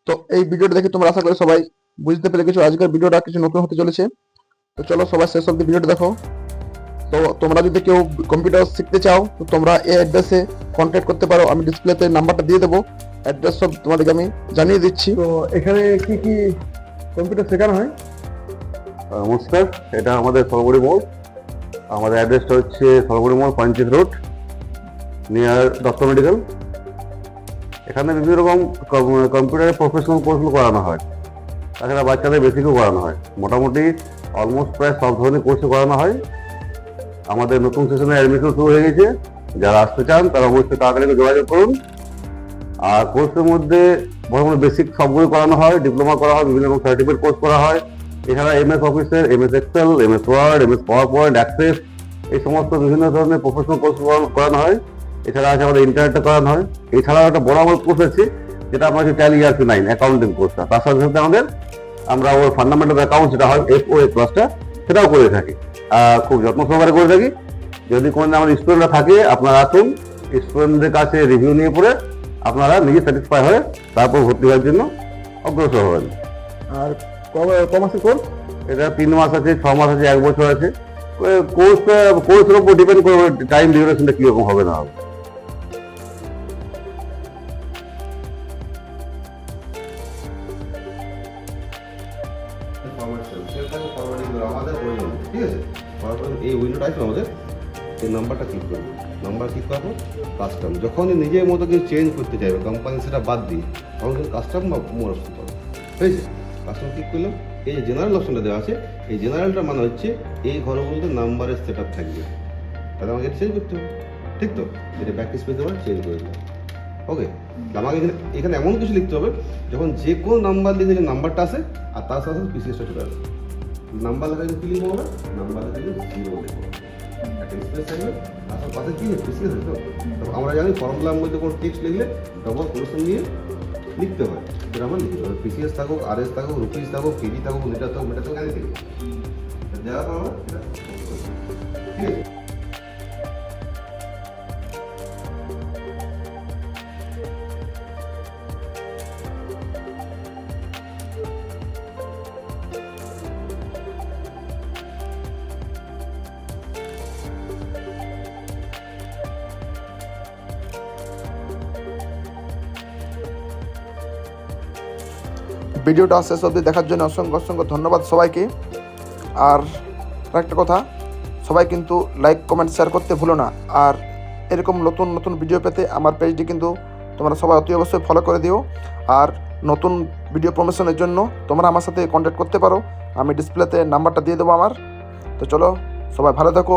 তো এই ভিডিওটা দেখে তোমরা আশা করি সবাই বুঝতে পেরে কিছু আজকের ভিডিওটা কিছু নতুন হতে চলেছে। তো চলো সবাই শেষ অব্দি ভিডিওটা দেখো। তো তোমরা যদি কেউ কম্পিউটার শিখতে চাও তো তোমরা এই অ্যাড্রেসে কন্ট্যাক্ট করতে পারো। আমি ডিসপ্লেতে নাম্বারটা দিয়ে দেবো, অ্যাড্রেস সব তোমাদেরকে আমি জানিয়ে দিচ্ছি। তো এখানে কি কি কম্পিউটার শেখানো হয়? নমস্কার, এটা আমাদের সরবরি মোড়। আমাদের অ্যাড্রেসটা হচ্ছে সরবরি মোড়, panchayat road, near Dutta medical. এখানে বিভিন্ন রকম কম্পিউটারের প্রফেশনাল কোর্সগুলো করানো হয়, তাছাড়া বাচ্চাদের বেসিকও করানো হয়। মোটামুটি অলমোস্ট প্রায় সব ধরনের কোর্সই করানো হয়। আমাদের নতুন সেশনে অ্যাডমিশন শুরু হয়ে গেছে। যারা আসতে চান তারা অবশ্যই তাড়াতাড়ি যোগাযোগ করুন। আর কোর্সের মধ্যে মোটামুটি বেসিক সবগুলো করানো হয়, ডিপ্লোমা করা হয়, বিভিন্ন রকম সার্টিফিকেট কোর্স করা হয়। এছাড়া এমএস অফিসের, MS Excel, MS Word, MS PowerPoint, access, এই সমস্ত বিভিন্ন ধরনের প্রফেশনাল কোর্স করানো হয়। এছাড়া আছে আমাদের ইন্টারনেটে করানো হয়। এছাড়াও একটা বড় আমার কোর্স আছে, যেটা আমার হচ্ছে ট্যালি ERP 9 অ্যাকাউন্টিং কোর্সটা। তার সাথে সাথে আমরা ওর ফান্ডামেন্টাল অ্যাকাউন্ট যেটা হয় FOA ক্লাসটা, সেটাও করে থাকি। খুব যত্ন সহকারে করে থাকি। যদি কোনো আমার স্টুডেন্টরা থাকে, আপনারা আসুন, স্টুডেন্টদের কাছে রিভিউ নিয়ে পড়ে আপনারা নিজে স্যাটিসফাই হয়ে তারপর ভর্তি হওয়ার জন্য অগ্রসর হবেন। আর ক মাসের কোর্স? এটা 3 মাস আছে, 6 মাস আছে, 1 বছর আছে। কোর্সের উপর ডিপেন্ড করবে টাইম ডিউরেশনটা কিরকম হবে না হবে। ঠিক আছে, এই উইন্ডোটা আছে আমাদের, এই নাম্বারটা ক্লিক করবো। নাম্বার ক্লিক করবো কাস্টম। যখনই নিজের মতো কিছু চেঞ্জ করতে চাইবে, কোম্পানি সেটা বাদ দিয়ে, তখন কিন্তু কাস্টম বা মোর অপশন পাবো। ঠিক আছে, কাস্টম ক্লিক করলাম। এই যে জেনারেল অপশনটা দেওয়া আছে, এই জেনারেলটা মানে হচ্ছে এই ঘরগুলোতে নাম্বারের সেট আপ থাকবে, তাহলে আমাকে চেঞ্জ করতে হবে। ঠিক তো, এটা ব্যাক স্পেস দেওয়া চেঞ্জ করে দিলাম। ওকে, আমাকে এখানে এমন কিছু লিখতে হবে যখন যে কোনো নাম্বার লিখে যে নাম্বারটা আসে আর তার সাথে সাথে পিসিএসটা চলে আসে। নাম্বার লেখা কি লিখবো আমরা? নাম্বার লেখা 0 লিখবো, একটা স্পেস থাকবে, তারপর পাশে কি পিসিএস আছে। তো আমরা জানি ফর্মুলার মধ্যে কোনো টেক্সট লিখলে ডবল কোটেশন দিয়ে লিখতে হয়, সেটা আমরা লিখতে হবে। পিসিএস থাকুক, RS থাকুক, রুপিস থাকুক, কেজি থাকুক, লিটার থাকুক, মিটার থাকুক, এনে দেওয়ার পর আমরা ঠিক আছে। ভিডিওটা শেষ অবধি দেখার জন্য অসংখ্য অসংখ্য ধন্যবাদ সবাইকে। আর একটা কথা, সবাই কিন্তু লাইক, কমেন্ট, শেয়ার করতে ভুলো না। আর এরকম নতুন নতুন ভিডিও পেতে আমার পেজটি কিন্তু তোমরা সবাই অতি অবশ্যই ফলো করে দিও। আর নতুন ভিডিও প্রমোশনের জন্য তোমরা আমার সাথে কন্ট্যাক্ট করতে পারো, আমি ডিসপ্লেতে নাম্বারটা দিয়ে দেবো আমার। তো চলো, সবাই ভালো থাকো।